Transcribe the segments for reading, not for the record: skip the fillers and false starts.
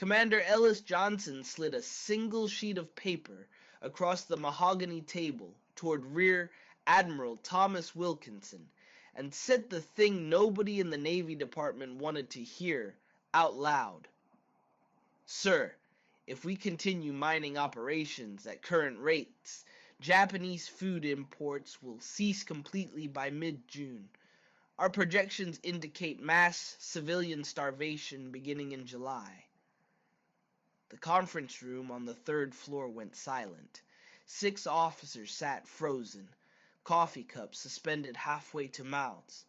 Commander Ellis Johnson slid a single sheet of paper across the mahogany table toward Rear Admiral Thomas Wilkinson and said the thing nobody in the Navy Department wanted to hear out loud. "Sir, if we continue mining operations at current rates, Japanese food imports will cease completely by mid-June. Our projections indicate mass civilian starvation beginning in July." The conference room on the third floor went silent. 6 officers sat frozen, coffee cups suspended halfway to mouths.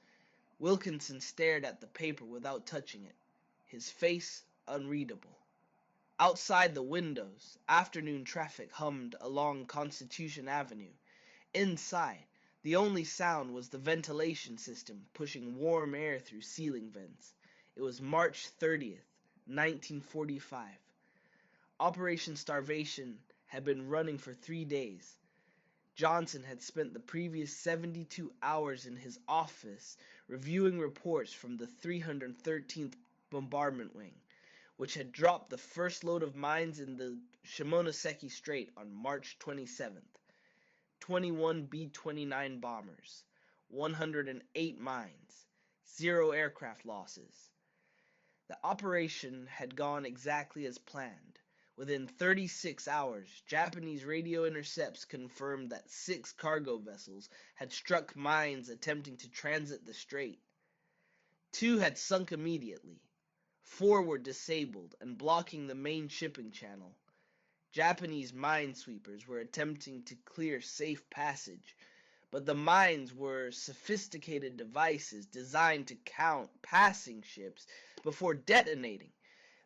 Wilkinson stared at the paper without touching it, his face unreadable. Outside the windows, afternoon traffic hummed along Constitution Avenue. Inside, the only sound was the ventilation system pushing warm air through ceiling vents. It was March 30th, 1945. Operation Starvation had been running for 3 days. Johnson had spent the previous 72 hours in his office reviewing reports from the 313th Bombardment Wing, which had dropped the first load of mines in the Shimonoseki Strait on March 27th. 21 B-29 bombers, 108 mines, 0 aircraft losses. The operation had gone exactly as planned. Within 36 hours, Japanese radio intercepts confirmed that 6 cargo vessels had struck mines attempting to transit the strait. 2 had sunk immediately. 4 were disabled and blocking the main shipping channel. Japanese minesweepers were attempting to clear safe passage, but the mines were sophisticated devices designed to count passing ships before detonating,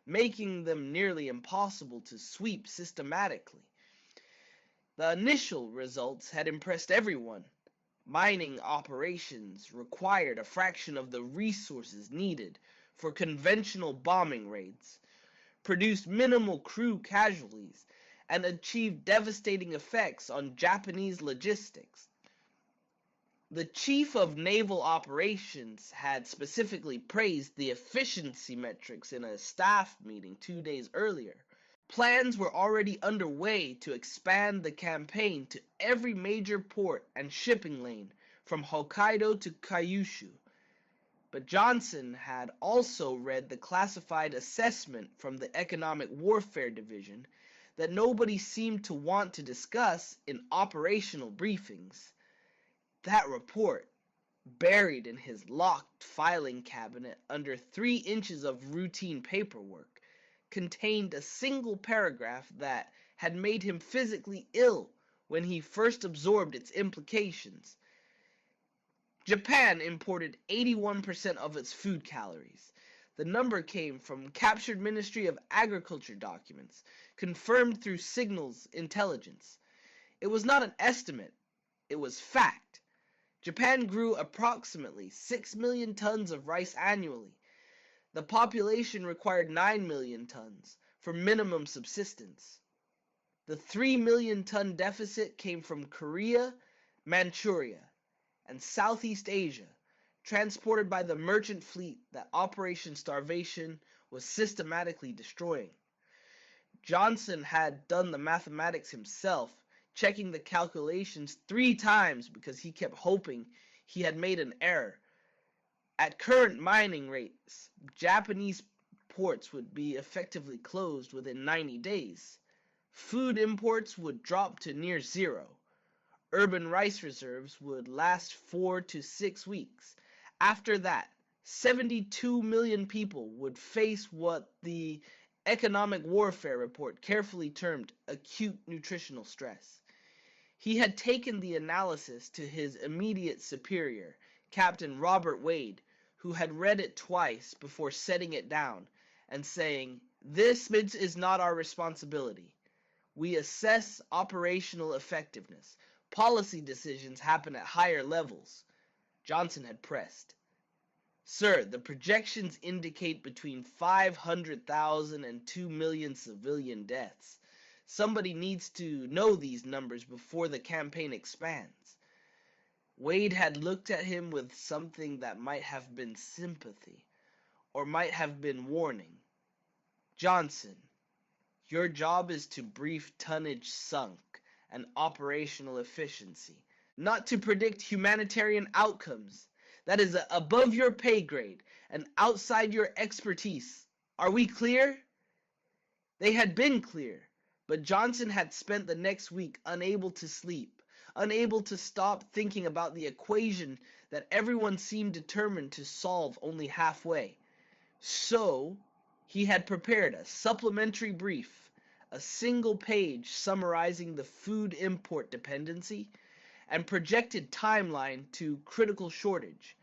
making them nearly impossible to sweep systematically. The initial results had impressed everyone. Mining operations required a fraction of the resources needed for conventional bombing raids, produced minimal crew casualties, and achieved devastating effects on Japanese logistics. The Chief of Naval Operations had specifically praised the efficiency metrics in a staff meeting 2 days earlier. Plans were already underway to expand the campaign to every major port and shipping lane from Hokkaido to Kyushu. But Johnson had also read the classified assessment from the Economic Warfare Division that nobody seemed to want to discuss in operational briefings. That report, buried in his locked filing cabinet under 3 inches of routine paperwork, contained a single paragraph that had made him physically ill when he first absorbed its implications. Japan imported 81% of its food calories. The number came from captured Ministry of Agriculture documents, confirmed through signals intelligence. It was not an estimate, it was fact. Japan grew approximately 6 million tons of rice annually. The population required 9 million tons for minimum subsistence. The 3 million ton deficit came from Korea, Manchuria, and Southeast Asia, transported by the merchant fleet that Operation Starvation was systematically destroying. Johnson had done the mathematics himself, checking the calculations 3 times because he kept hoping he had made an error. At current mining rates, Japanese ports would be effectively closed within 90 days. Food imports would drop to near zero. Urban rice reserves would last 4 to 6 weeks. After that, 72 million people would face what the Economic Warfare Report carefully termed acute nutritional stress. He had taken the analysis to his immediate superior, Captain Robert Wade, who had read it twice before setting it down and saying, "This is not our responsibility. We assess operational effectiveness. Policy decisions happen at higher levels." Johnson had pressed, "Sir, the projections indicate between 500,000 and 2 million civilian deaths. Somebody needs to know these numbers before the campaign expands." Wade had looked at him with something that might have been sympathy, or might have been warning. Johnson, your job is to brief tonnage sunk and operational efficiency, not to predict humanitarian outcomes. That is above your pay grade and outside your expertise. Are we clear? They had been clear, but Johnson had spent the next week unable to sleep, unable to stop thinking about the equation that everyone seemed determined to solve only halfway. So, he had prepared a supplementary brief, a single page summarizing the food import dependency and projected timeline to critical shortage.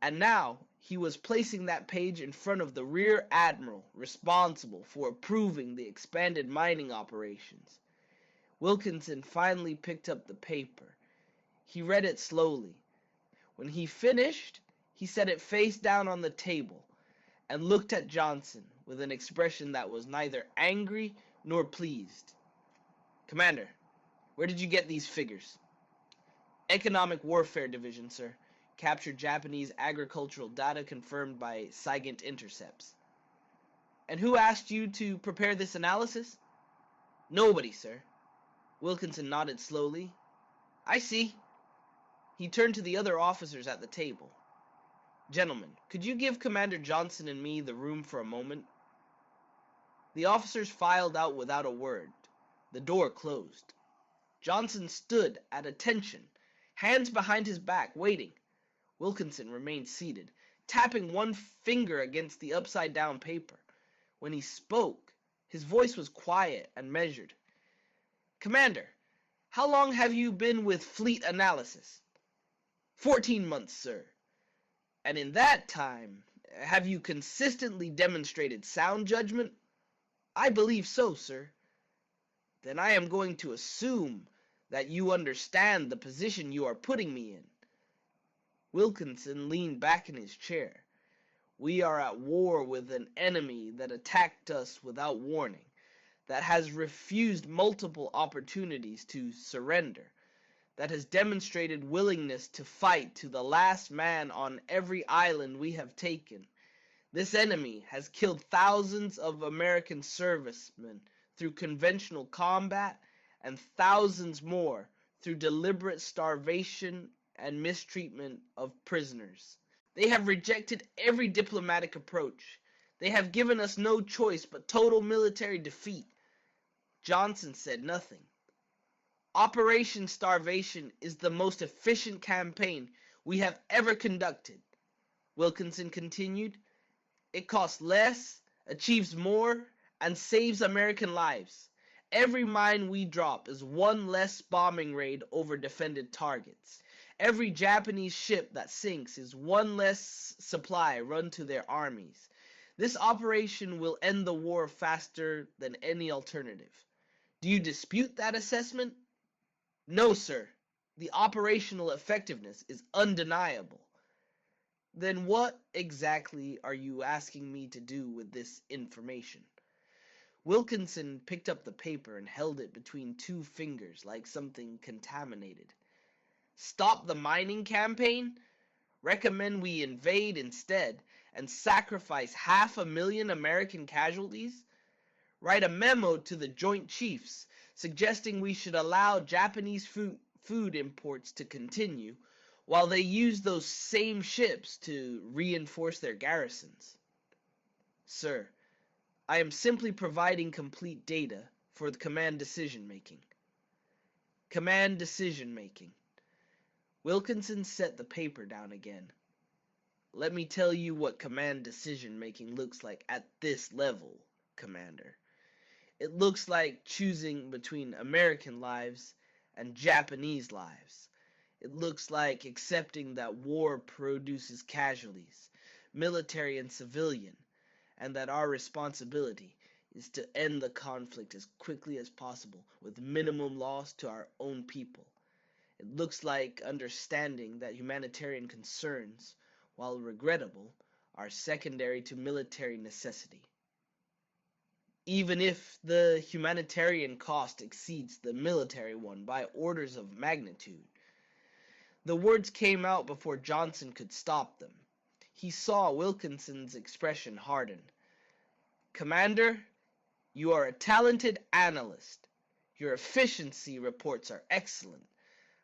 And now he was placing that page in front of the rear admiral responsible for approving the expanded mining operations. Wilkinson finally picked up the paper. He read it slowly. When he finished, he set it face down on the table and looked at Johnson with an expression that was neither angry nor pleased. Commander, where did you get these figures? Economic Warfare Division, sir. Captured Japanese agricultural data confirmed by SIGINT intercepts. And who asked you to prepare this analysis? Nobody, sir. Wilkinson nodded slowly. I see. He turned to the other officers at the table. Gentlemen, could you give Commander Johnson and me the room for a moment? The officers filed out without a word. The door closed. Johnson stood at attention, hands behind his back, waiting. Wilkinson remained seated, tapping one finger against the upside-down paper. When he spoke, his voice was quiet and measured. Commander, how long have you been with Fleet Analysis? 14 months, sir. And in that time, have you consistently demonstrated sound judgment? I believe so, sir. Then I am going to assume that you understand the position you are putting me in. Wilkinson leaned back in his chair. We are at war with an enemy that attacked us without warning, that has refused multiple opportunities to surrender, that has demonstrated willingness to fight to the last man on every island we have taken. This enemy has killed thousands of American servicemen through conventional combat and thousands more through deliberate starvation and mistreatment of prisoners. They have rejected every diplomatic approach. They have given us no choice but total military defeat. Johnson said nothing. Operation Starvation is the most efficient campaign we have ever conducted, Wilkinson continued. It costs less, achieves more, and saves American lives. Every mine we drop is one less bombing raid over defended targets. Every Japanese ship that sinks is one less supply run to their armies. This operation will end the war faster than any alternative. Do you dispute that assessment? No, sir. The operational effectiveness is undeniable. Then what exactly are you asking me to do with this information? Wilkinson picked up the paper and held it between two fingers like something contaminated. Stop the mining campaign? Recommend we invade instead and sacrifice 500,000 American casualties? Write a memo to the Joint Chiefs suggesting we should allow Japanese food imports to continue while they use those same ships to reinforce their garrisons. Sir, I am simply providing complete data for the command decision-making. Command decision-making. Wilkinson set the paper down again. Let me tell you what command decision-making looks like at this level, Commander. It looks like choosing between American lives and Japanese lives. It looks like accepting that war produces casualties, military and civilian, and that our responsibility is to end the conflict as quickly as possible with minimum loss to our own people. It looks like understanding that humanitarian concerns, while regrettable, are secondary to military necessity. Even if the humanitarian cost exceeds the military one by orders of magnitude. The words came out before Johnson could stop them. He saw Wilkinson's expression harden. Commander, you are a talented analyst. Your efficiency reports are excellent,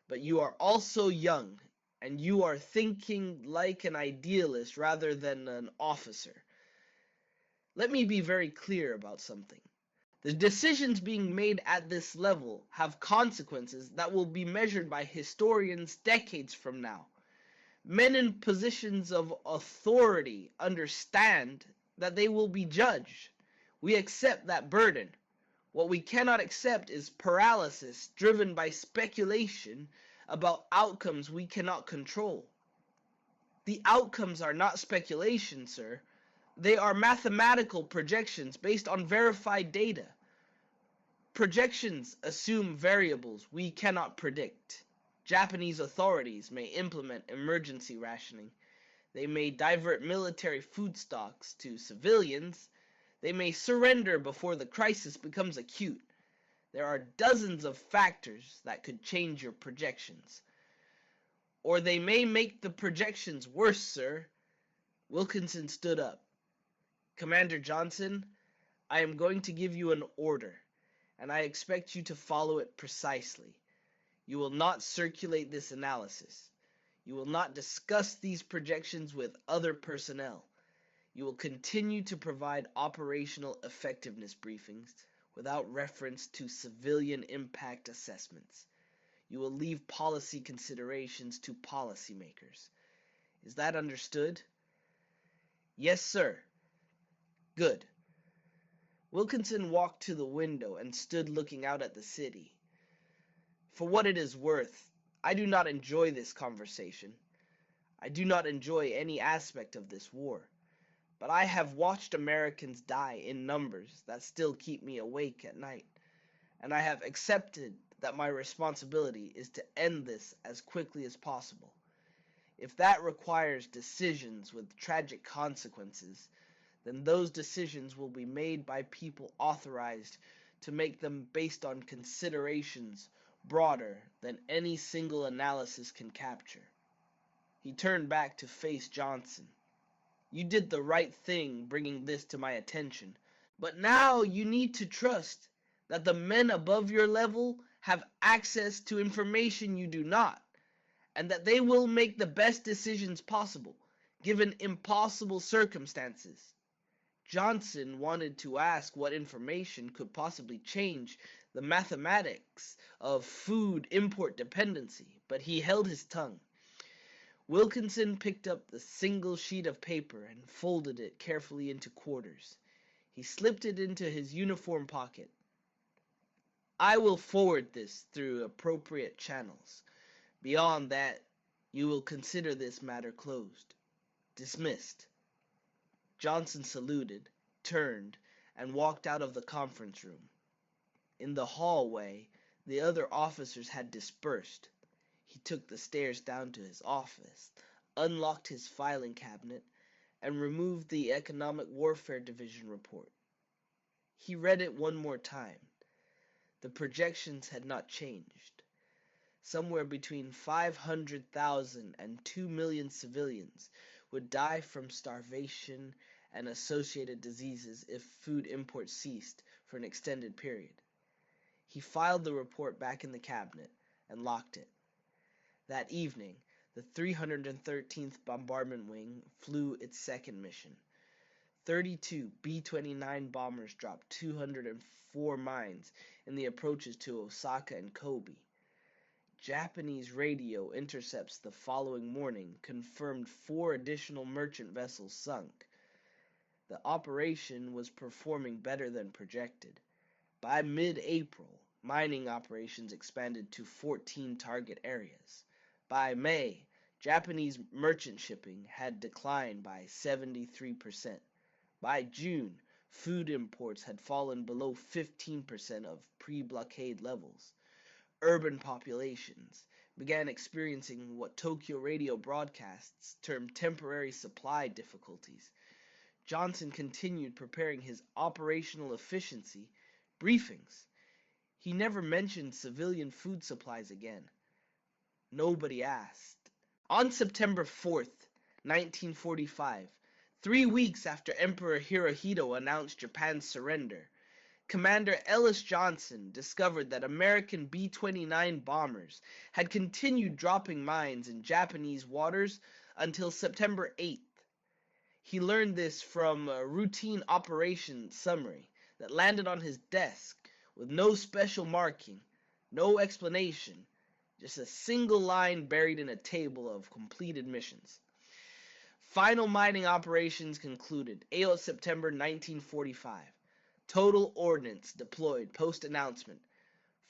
but you are also young, and you are thinking like an idealist rather than an officer. Let me be very clear about something. The decisions being made at this level have consequences that will be measured by historians decades from now. Men in positions of authority understand that they will be judged. We accept that burden. What we cannot accept is paralysis driven by speculation about outcomes we cannot control. The outcomes are not speculation, sir. They are mathematical projections based on verified data. Projections assume variables we cannot predict. Japanese authorities may implement emergency rationing. They may divert military food stocks to civilians. They may surrender before the crisis becomes acute. There are dozens of factors that could change your projections. Or they may make the projections worse, sir. Wilkinson stood up. Commander Johnson, I am going to give you an order, and I expect you to follow it precisely. You will not circulate this analysis. You will not discuss these projections with other personnel. You will continue to provide operational effectiveness briefings without reference to civilian impact assessments. You will leave policy considerations to policymakers. Is that understood? Yes, sir. Good. Wilkinson walked to the window and stood looking out at the city. For what it is worth, I do not enjoy this conversation. I do not enjoy any aspect of this war. But I have watched Americans die in numbers that still keep me awake at night, and I have accepted that my responsibility is to end this as quickly as possible. If that requires decisions with tragic consequences, then those decisions will be made by people authorized to make them based on considerations broader than any single analysis can capture. He turned back to face Johnson. You did the right thing bringing this to my attention, but now you need to trust that the men above your level have access to information you do not, and that they will make the best decisions possible, given impossible circumstances. Johnson wanted to ask what information could possibly change the mathematics of food import dependency, but he held his tongue. Wilkinson picked up the single sheet of paper and folded it carefully into quarters. He slipped it into his uniform pocket. I will forward this through appropriate channels. Beyond that, you will consider this matter closed. Dismissed. Johnson saluted, turned, and walked out of the conference room. In the hallway, the other officers had dispersed. He took the stairs down to his office, unlocked his filing cabinet, and removed the Economic Warfare Division report. He read it one more time. The projections had not changed. Somewhere between 500,000 and 2 million civilians would die from starvation and associated diseases if food imports ceased for an extended period. He filed the report back in the cabinet and locked it. That evening, the 313th Bombardment Wing flew its second mission. 32 B-29 bombers dropped 204 mines in the approaches to Osaka and Kobe. Japanese radio intercepts the following morning confirmed 4 additional merchant vessels sunk. The operation was performing better than projected. By mid-April, mining operations expanded to 14 target areas. By May, Japanese merchant shipping had declined by 73%. By June, food imports had fallen below 15% of pre-blockade levels. Urban populations began experiencing what Tokyo radio broadcasts termed temporary supply difficulties. Johnson continued preparing his operational efficiency briefings. He never mentioned civilian food supplies again. Nobody asked. On September 4th, 1945, 3 weeks after Emperor Hirohito announced Japan's surrender, Commander Ellis Johnson discovered that American B-29 bombers had continued dropping mines in Japanese waters until September 8th. He learned this from a routine operation summary that landed on his desk with no special marking, no explanation, just a single line buried in a table of completed missions. Final mining operations concluded 8th September 1945. Total ordnance deployed post-announcement.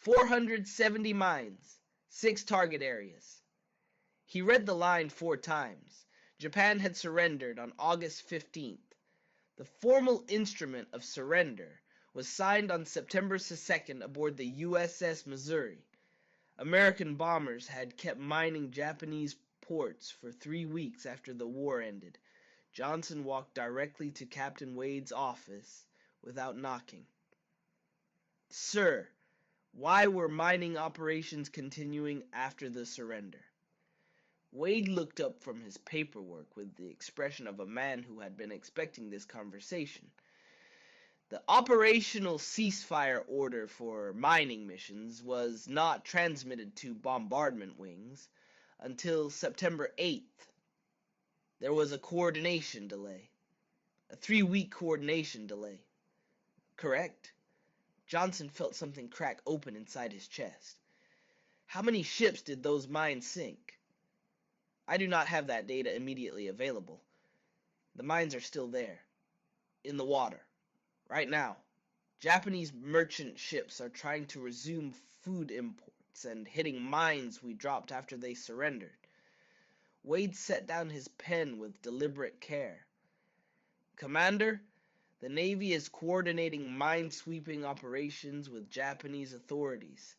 470 mines, 6 target areas. He read the line 4 times. Japan had surrendered on August 15th. The formal instrument of surrender was signed on September 2nd aboard the USS Missouri. American bombers had kept mining Japanese ports for 3 weeks after the war ended. Johnson walked directly to Captain Wade's office without knocking. "Sir, why were mining operations continuing after the surrender?" Wade looked up from his paperwork with the expression of a man who had been expecting this conversation. The operational ceasefire order for mining missions was not transmitted to bombardment wings until September 8th. There was a coordination delay. A 3-week coordination delay. Correct? Johnson felt something crack open inside his chest. How many ships did those mines sink? I do not have that data immediately available. The mines are still there. In the water. Right now. Japanese merchant ships are trying to resume food imports and hitting mines we dropped after they surrendered. Wade set down his pen with deliberate care. Commander, the Navy is coordinating mine-sweeping operations with Japanese authorities.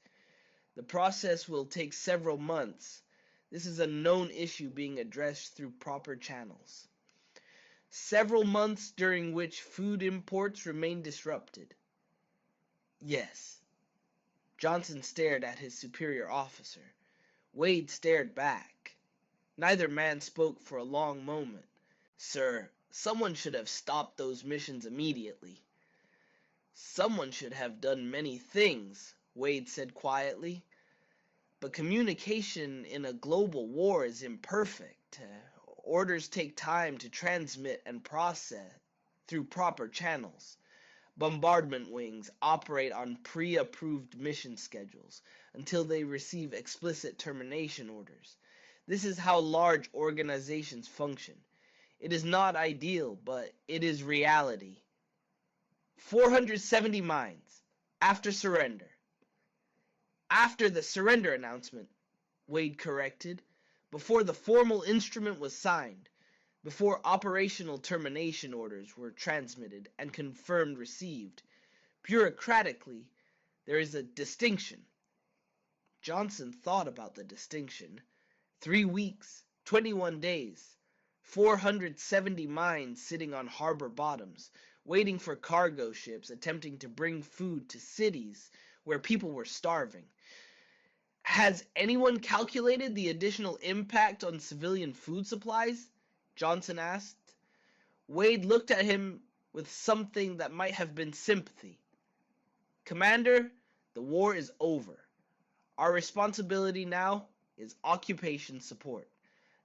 The process will take several months. This is a known issue being addressed through proper channels. Several months during which food imports remain disrupted. Yes. Johnson stared at his superior officer. Wade stared back. Neither man spoke for a long moment. Sir, someone should have stopped those missions immediately. Someone should have done many things, Wade said quietly. But communication in a global war is imperfect. Orders take time to transmit and process through proper channels. Bombardment wings operate on pre-approved mission schedules until they receive explicit termination orders. This is how large organizations function. It is not ideal, but it is reality. 470 mines after surrender. After the surrender announcement, Wade corrected, before the formal instrument was signed, before operational termination orders were transmitted and confirmed received. Bureaucratically, there is a distinction. Johnson thought about the distinction. 3 weeks, 21 days, 470 mines sitting on harbor bottoms, waiting for cargo ships attempting to bring food to cities where people were starving. Has anyone calculated the additional impact on civilian food supplies? Johnson asked. Wade looked at him with something that might have been sympathy. Commander, the war is over. Our responsibility now is occupation support.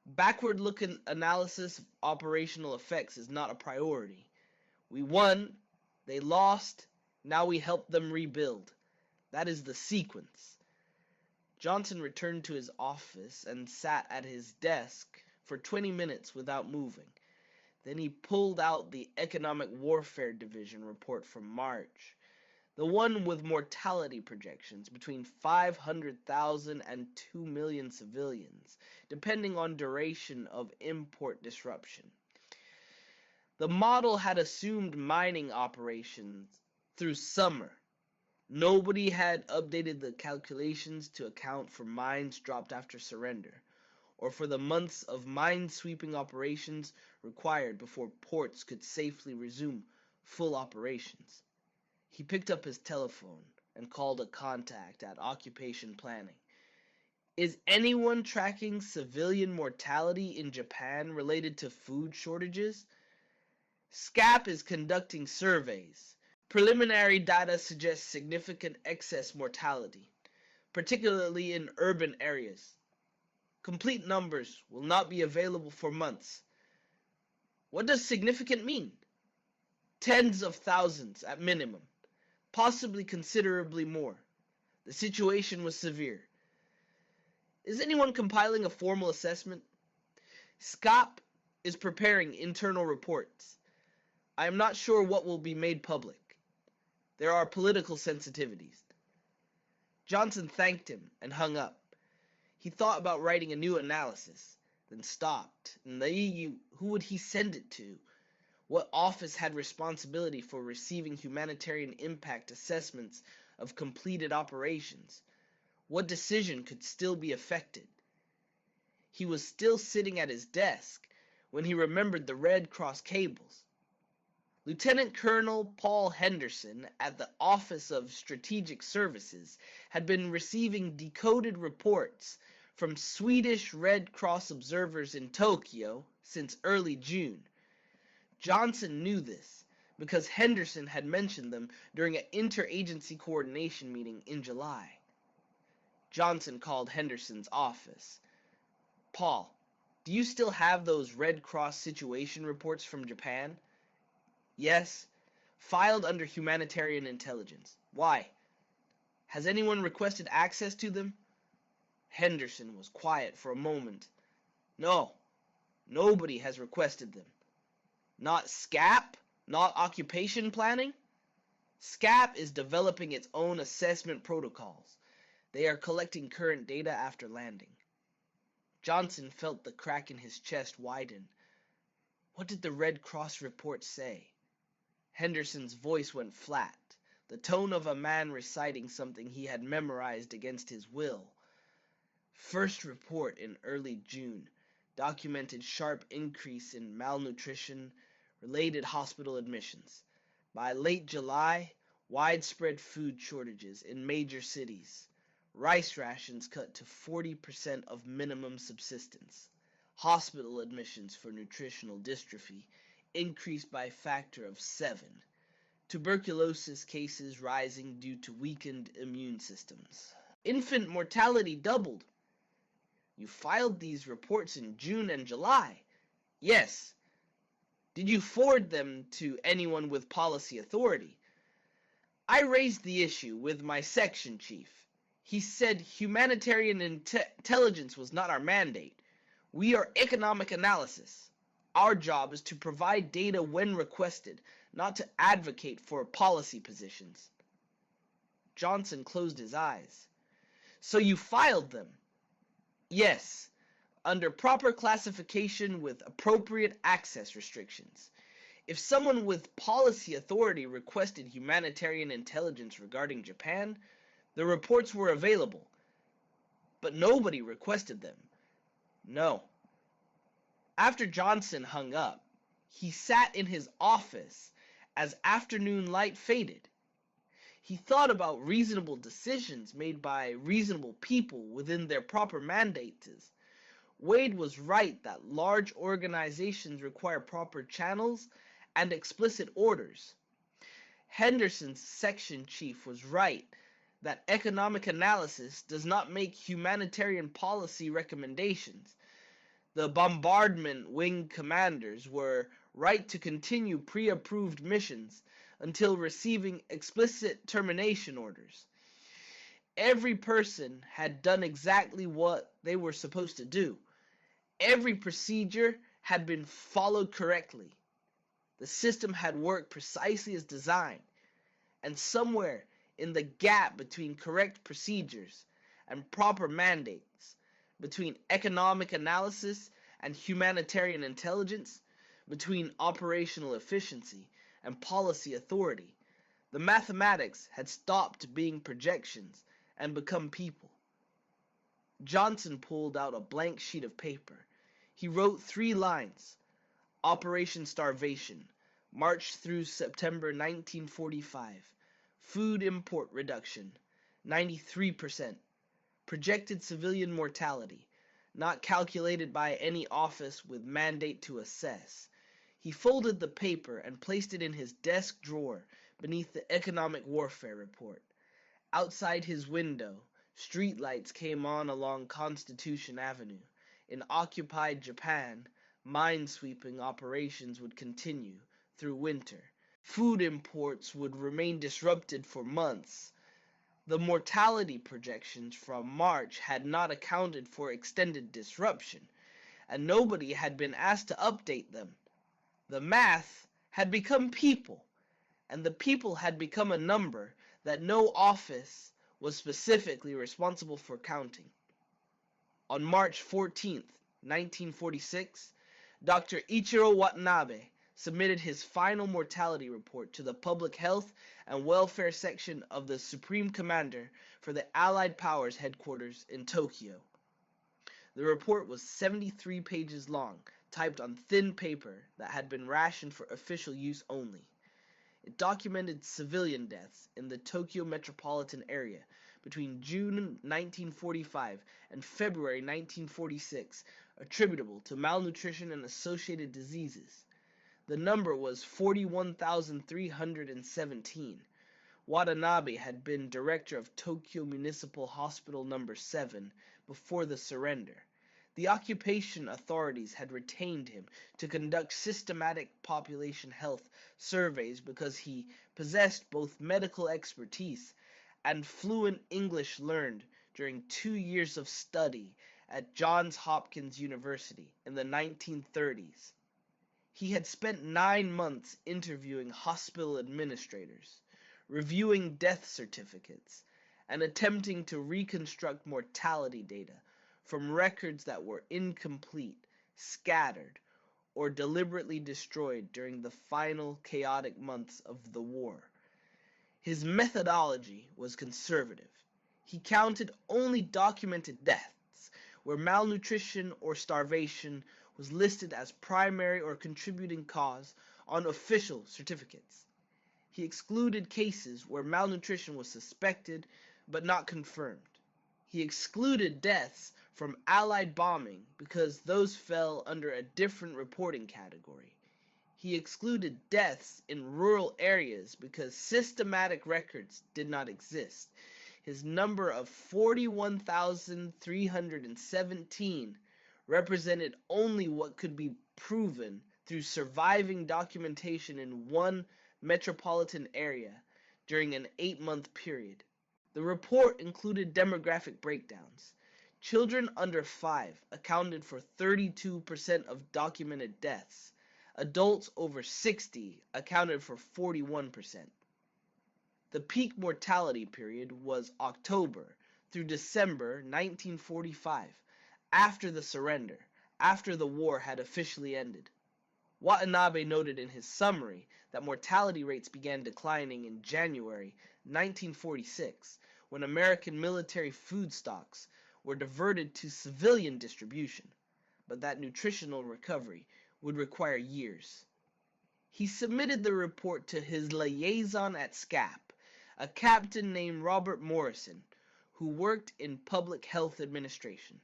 Backward-looking analysis of operational effects is not a priority. We won, they lost, now we help them rebuild. That is the sequence. Johnson returned to his office and sat at his desk for 20 minutes without moving. Then he pulled out the Economic Warfare Division report from March, the one with mortality projections between 500,000 and 2 million civilians, depending on duration of import disruption. The model had assumed mining operations through summer. Nobody had updated the calculations to account for mines dropped after surrender, or for the months of mine-sweeping operations required before ports could safely resume full operations. He picked up his telephone and called a contact at Occupation Planning. Is anyone tracking civilian mortality in Japan related to food shortages? SCAP is conducting surveys. Preliminary data suggests significant excess mortality, particularly in urban areas. Complete numbers will not be available for months. What does significant mean? Tens of thousands at minimum, possibly considerably more. The situation was severe. Is anyone compiling a formal assessment? SCAP is preparing internal reports. I am not sure what will be made public. There are political sensitivities. Johnson thanked him and hung up. He thought about writing a new analysis, then stopped. In the EU, who would he send it to? What office had responsibility for receiving humanitarian impact assessments of completed operations? What decision could still be affected? He was still sitting at his desk when he remembered the Red Cross cables. Lieutenant Colonel Paul Henderson at the Office of Strategic Services had been receiving decoded reports from Swedish Red Cross observers in Tokyo since early June. Johnson knew this because Henderson had mentioned them during an interagency coordination meeting in July. Johnson called Henderson's office. Paul, do you still have those Red Cross situation reports from Japan? Yes, filed under humanitarian intelligence. Why? Has anyone requested access to them? Henderson was quiet for a moment. No, nobody has requested them. Not SCAP? Not occupation planning? SCAP is developing its own assessment protocols. They are collecting current data after landing. Johnson felt the crack in his chest widen. What did the Red Cross report say? Henderson's voice went flat, the tone of a man reciting something he had memorized against his will. First report in early June documented sharp increase in malnutrition, related hospital admissions. By late July, widespread food shortages in major cities. Rice rations cut to 40% of minimum subsistence. Hospital admissions for nutritional dystrophy increased by a factor of 7. Tuberculosis cases rising due to weakened immune systems. Infant mortality doubled. You filed these reports in June and July. Yes. Did you forward them to anyone with policy authority? I raised the issue with my section chief. He said humanitarian intelligence was not our mandate. We are economic analysis. Our job is to provide data when requested, not to advocate for policy positions. Johnson closed his eyes. So you filed them? Yes, under proper classification with appropriate access restrictions. If someone with policy authority requested humanitarian intelligence regarding Japan, the reports were available, but nobody requested them. No. After Johnson hung up, he sat in his office as afternoon light faded. He thought about reasonable decisions made by reasonable people within their proper mandates. Wade was right that large organizations require proper channels and explicit orders. Henderson's section chief was right that economic analysis does not make humanitarian policy recommendations. The bombardment wing commanders were right to continue pre-approved missions until receiving explicit termination orders. Every person had done exactly what they were supposed to do. Every procedure had been followed correctly. The system had worked precisely as designed, and somewhere in the gap between correct procedures and proper mandates, between economic analysis and humanitarian intelligence, between operational efficiency and policy authority, the mathematics had stopped being projections and become people. Johnson pulled out a blank sheet of paper. He wrote 3 lines. Operation Starvation, March through September 1945. Food import reduction, 93%. Projected civilian mortality, not calculated by any office with mandate to assess. He folded the paper and placed it in his desk drawer beneath the economic warfare report. Outside his window, streetlights came on along Constitution Avenue. In occupied Japan, mine-sweeping operations would continue through winter. Food imports would remain disrupted for months. The mortality projections from March had not accounted for extended disruption, and nobody had been asked to update them. The math had become people, and the people had become a number that no office was specifically responsible for counting. On March 14, 1946, Dr. Ichiro Watanabe submitted his final mortality report to the Public Health and Welfare Section of the Supreme Commander for the Allied Powers headquarters in Tokyo. The report was 73 pages long, typed on thin paper that had been rationed for official use only. It documented civilian deaths in the Tokyo metropolitan area between June 1945 and February 1946, attributable to malnutrition and associated diseases. The number was 41,317. Watanabe had been director of Tokyo Municipal Hospital No. 7 before the surrender. The occupation authorities had retained him to conduct systematic population health surveys because he possessed both medical expertise and fluent English learned during 2 years of study at Johns Hopkins University in the 1930s. He had spent 9 months interviewing hospital administrators, reviewing death certificates, and attempting to reconstruct mortality data from records that were incomplete, scattered, or deliberately destroyed during the final chaotic months of the war. His methodology was conservative. He counted only documented deaths where malnutrition or starvation was listed as primary or contributing cause on official certificates. He excluded cases where malnutrition was suspected but not confirmed. He excluded deaths from Allied bombing because those fell under a different reporting category. He excluded deaths in rural areas because systematic records did not exist. His number of 41,317 represented only what could be proven through surviving documentation in one metropolitan area during an 8-month period. The report included demographic breakdowns. Children under 5 accounted for 32% of documented deaths. Adults over 60 accounted for 41%. The peak mortality period was October through December 1945, after the surrender, after the war had officially ended. Watanabe noted in his summary that mortality rates began declining in January 1946, when American military food stocks were diverted to civilian distribution, but that nutritional recovery would require years. He submitted the report to his liaison at SCAP, a captain named Robert Morrison, who worked in public health administration.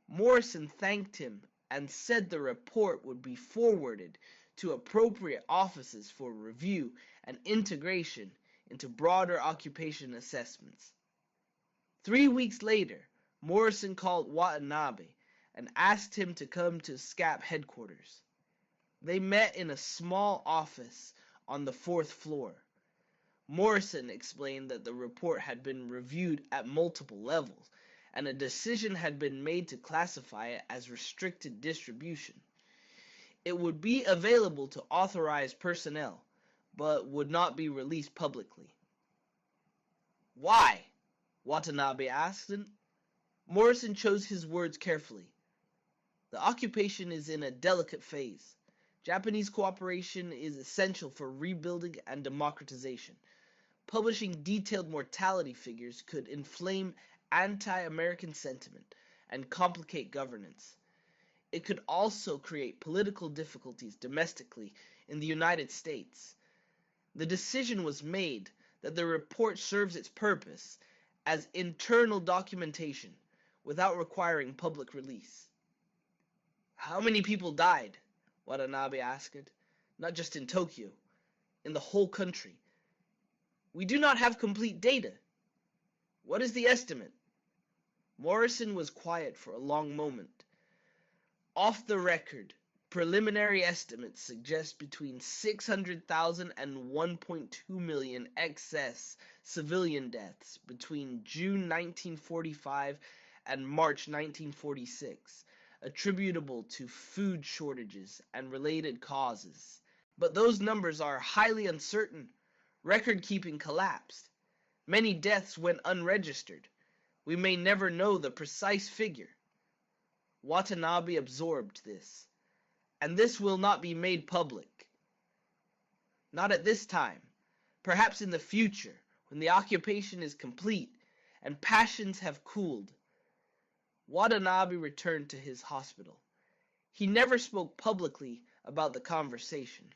Morrison thanked him and said the report would be forwarded to appropriate offices for review and integration into broader occupation assessments. 3 weeks later, Morrison called Watanabe and asked him to come to SCAP headquarters. They met in a small office on the 4th floor. Morrison explained that the report had been reviewed at multiple levels, and a decision had been made to classify it as restricted distribution. It would be available to authorized personnel, but would not be released publicly. "Why?" Watanabe asked him. Morrison chose his words carefully. "The occupation is in a delicate phase. Japanese cooperation is essential for rebuilding and democratization. Publishing detailed mortality figures could inflame anti-American sentiment and complicate governance. It could also create political difficulties domestically in the United States. The decision was made that the report serves its purpose as internal documentation without requiring public release." "How many people died?" Watanabe asked. not just in Tokyo, in the whole country. We do not have complete data. What is the estimate? Morrison was quiet for a long moment. Off the record, preliminary estimates suggest between 600,000 and 1.2 million excess civilian deaths between June 1945 and March 1946, attributable to food shortages and related causes. But those numbers are highly uncertain. Record-keeping collapsed. Many deaths went unregistered. We may never know the precise figure. Watanabe absorbed this, and this will not be made public. Not at this time. Perhaps in the future, when the occupation is complete and passions have cooled. Watanabe returned to his hospital. He never spoke publicly about the conversation.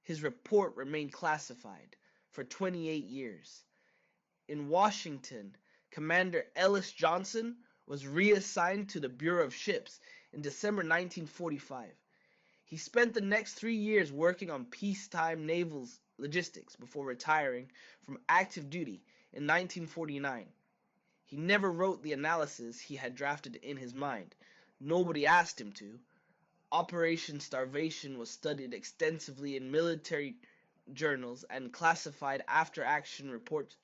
His report remained classified for 28 years. In Washington, Commander Ellis Johnson was reassigned to the Bureau of Ships in December 1945. He spent the next 3 years working on peacetime naval logistics before retiring from active duty in 1949. He never wrote the analysis he had drafted in his mind. Nobody asked him to. Operation Starvation was studied extensively in military journals and classified after-action reports,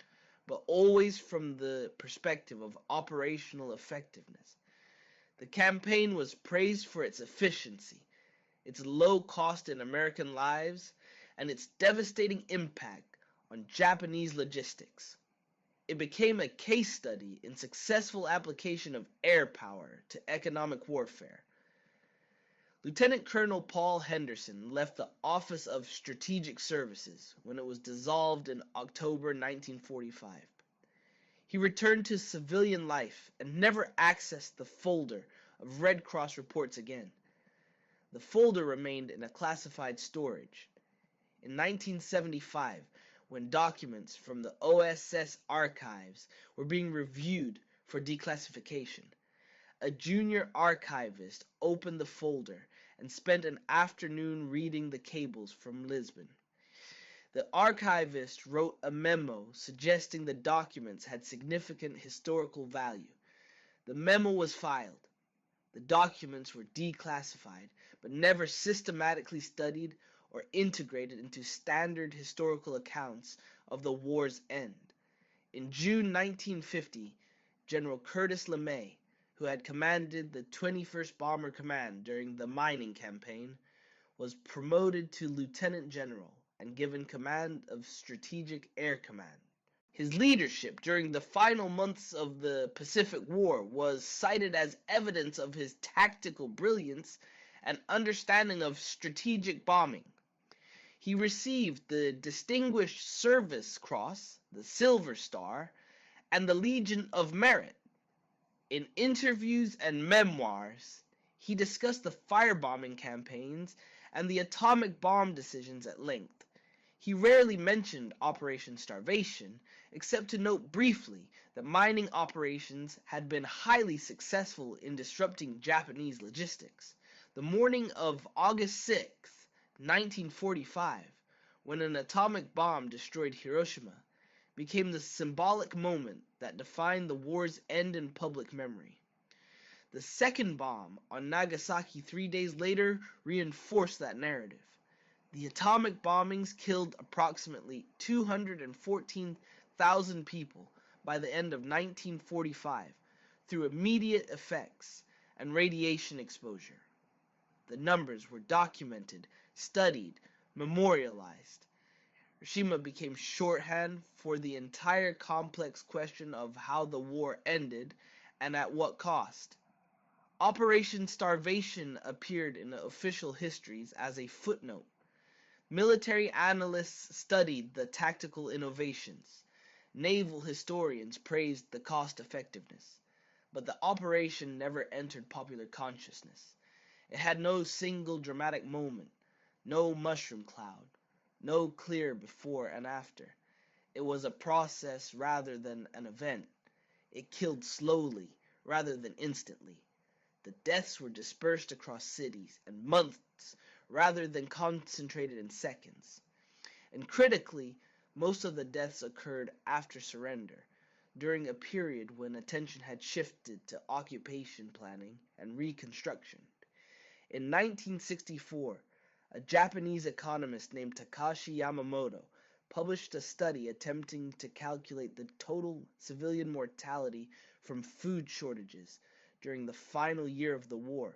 but always from the perspective of operational effectiveness. The campaign was praised for its efficiency, its low cost in American lives, and its devastating impact on Japanese logistics. It became a case study in successful application of air power to economic warfare. Lieutenant Colonel Paul Henderson left the Office of Strategic Services when it was dissolved in October 1945. He returned to civilian life and never accessed the folder of Red Cross reports again. The folder remained in a classified storage. In 1975, when documents from the OSS archives were being reviewed for declassification, a junior archivist opened the folder and spent an afternoon reading the cables from Lisbon. The archivist wrote a memo suggesting the documents had significant historical value. The memo was filed. The documents were declassified, but never systematically studied or integrated into standard historical accounts of the war's end. In June 1950, General Curtis LeMay, who had commanded the 21st Bomber Command during the mining campaign, was promoted to lieutenant general and given command of Strategic Air Command. His leadership during the final months of the Pacific War was cited as evidence of his tactical brilliance and understanding of strategic bombing. He received the Distinguished Service Cross, the Silver Star, and the Legion of Merit. In interviews and memoirs, he discussed the firebombing campaigns and the atomic bomb decisions at length. He rarely mentioned Operation Starvation, except to note briefly that mining operations had been highly successful in disrupting Japanese logistics. The morning of August 6, 1945, when an atomic bomb destroyed Hiroshima, became the symbolic moment that defined the war's end in public memory. The second bomb on Nagasaki 3 days later reinforced that narrative. The atomic bombings killed approximately 214,000 people by the end of 1945 through immediate effects and radiation exposure. The numbers were documented, studied, memorialized. Hiroshima became shorthand for the entire complex question of how the war ended and at what cost. Operation Starvation appeared in the official histories as a footnote. Military analysts studied the tactical innovations. Naval historians praised the cost-effectiveness. But the operation never entered popular consciousness. It had no single dramatic moment, no mushroom cloud, no clear before and after. It was a process rather than an event. It killed slowly rather than instantly. The deaths were dispersed across cities, and months rather than concentrated in seconds. And critically, most of the deaths occurred after surrender, during a period when attention had shifted to occupation planning and reconstruction. In 1964, a Japanese economist named Takashi Yamamoto published a study attempting to calculate the total civilian mortality from food shortages during the final year of the war.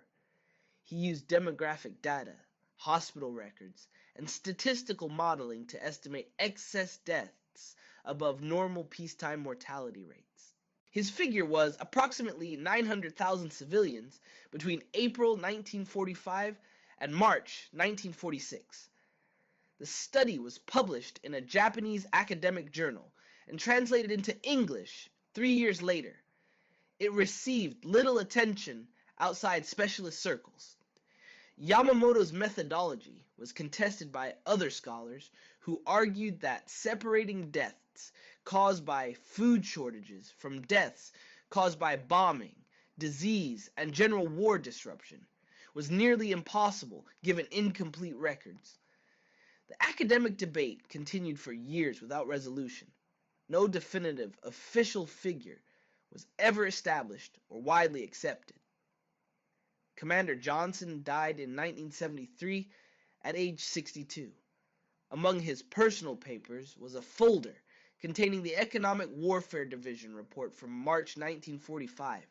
He used demographic data, hospital records, and statistical modeling to estimate excess deaths above normal peacetime mortality rates. His figure was approximately 900,000 civilians between April 1945 and March 1946. The study was published in a Japanese academic journal and translated into English 3 years later. It received little attention outside specialist circles. Yamamoto's methodology was contested by other scholars who argued that separating deaths caused by food shortages from deaths caused by bombing, disease, and general war disruption was nearly impossible given incomplete records. The academic debate continued for years without resolution. No definitive official figure was ever established or widely accepted. Commander Johnson died in 1973 at age 62. Among his personal papers was a folder containing the Economic Warfare Division report from March 1945,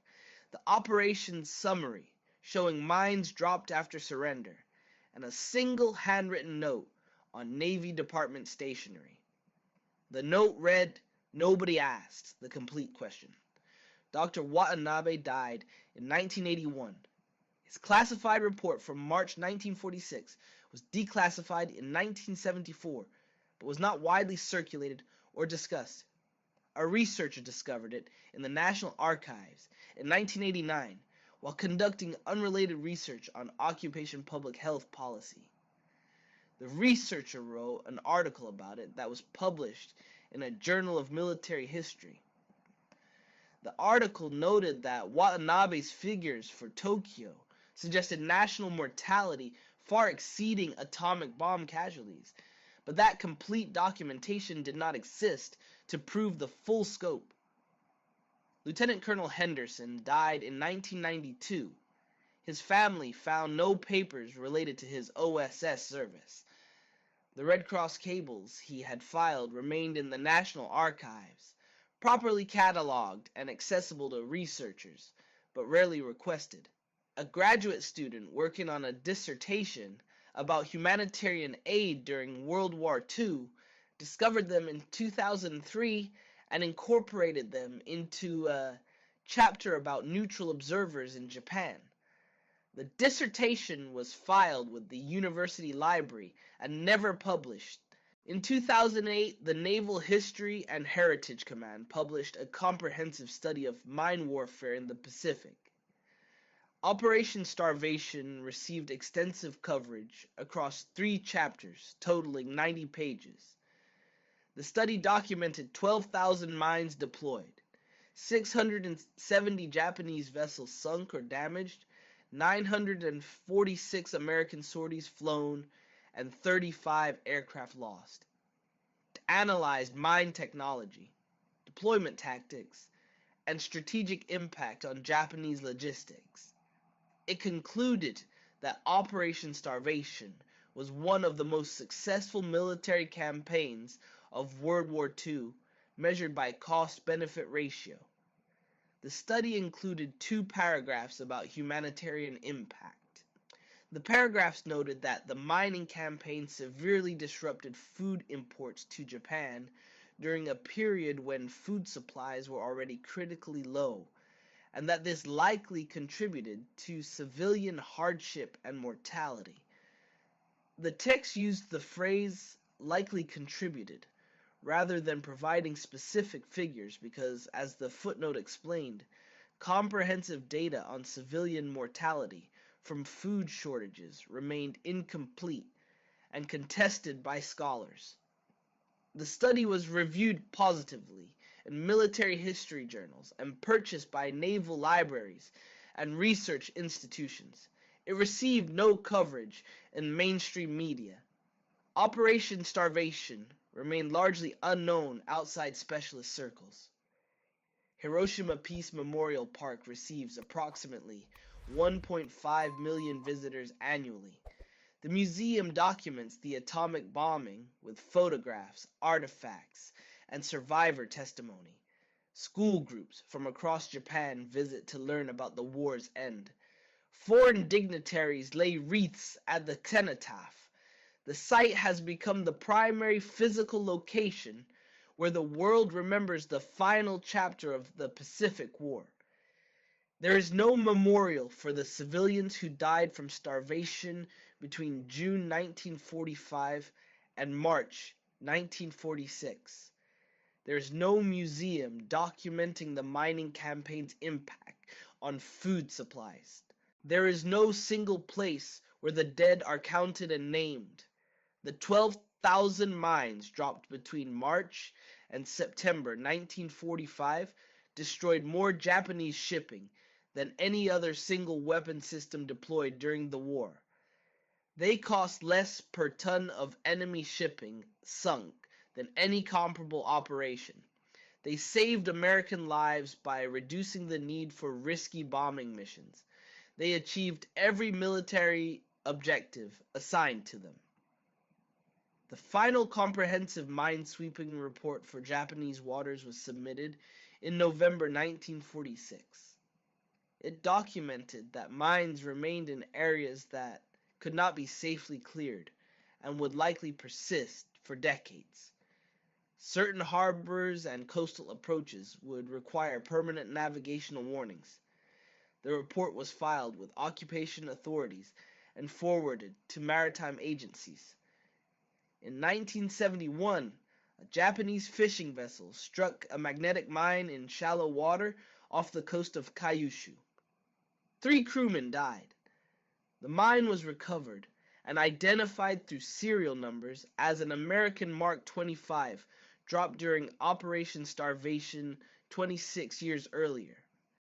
the operations summary showing mines dropped after surrender, and a single handwritten note on Navy Department stationery. The note read, "Nobody asked the complete question." Dr. Watanabe died in 1981. His classified report from March 1946 was declassified in 1974, but was not widely circulated or discussed. A researcher discovered it in the National Archives in 1989 while conducting unrelated research on occupation public health policy. The researcher wrote an article about it that was published in a journal of military history. The article noted that Watanabe's figures for Tokyo suggested national mortality far exceeding atomic bomb casualties, but that complete documentation did not exist to prove the full scope. Lieutenant Colonel Henderson died in 1992. His family found no papers related to his OSS service. The Red Cross cables he had filed remained in the National Archives, properly cataloged and accessible to researchers, but rarely requested. A graduate student working on a dissertation about humanitarian aid during World War II discovered them in 2003 and incorporated them into a chapter about neutral observers in Japan. The dissertation was filed with the university library and never published. In 2008, the Naval History and Heritage Command published a comprehensive study of mine warfare in the Pacific. Operation Starvation received extensive coverage across 3 chapters, totaling 90 pages. The study documented 12,000 mines deployed, 670 Japanese vessels sunk or damaged, 946 American sorties flown, and 35 aircraft lost. It analyzed mine technology, deployment tactics, and strategic impact on Japanese logistics. It concluded that Operation Starvation was one of the most successful military campaigns of World War II, measured by cost-benefit ratio. The study included 2 paragraphs about humanitarian impact. The paragraphs noted that the mining campaign severely disrupted food imports to Japan during a period when food supplies were already critically low, and that this likely contributed to civilian hardship and mortality. The text used the phrase "likely contributed" rather than providing specific figures because, as the footnote explained, comprehensive data on civilian mortality from food shortages remained incomplete and contested by scholars. The study was reviewed positively in military history journals and purchased by naval libraries and research institutions. It received no coverage in mainstream media. Operation Starvation remained largely unknown outside specialist circles. Hiroshima Peace Memorial Park receives approximately 1.5 million visitors annually. The museum documents the atomic bombing with photographs, artifacts, and survivor testimony. School groups from across Japan visit to learn about the war's end. Foreign dignitaries lay wreaths at the cenotaph. The site has become the primary physical location where the world remembers the final chapter of the Pacific War. There is no memorial for the civilians who died from starvation between June 1945 and March 1946. There is no museum documenting the mining campaign's impact on food supplies. There is no single place where the dead are counted and named. The 12,000 mines dropped between March and September 1945 destroyed more Japanese shipping than any other single weapon system deployed during the war. They cost less per ton of enemy shipping sunk than any comparable operation. They saved American lives by reducing the need for risky bombing missions. They achieved every military objective assigned to them. The final comprehensive mine-sweeping report for Japanese waters was submitted in November 1946. It documented that mines remained in areas that could not be safely cleared and would likely persist for decades. Certain harbors and coastal approaches would require permanent navigational warnings. The report was filed with occupation authorities and forwarded to maritime agencies. In 1971, a Japanese fishing vessel struck a magnetic mine in shallow water off the coast of Kyushu. 3 crewmen died. The mine was recovered and identified through serial numbers as an American Mark 25 dropped during Operation Starvation 26 years earlier.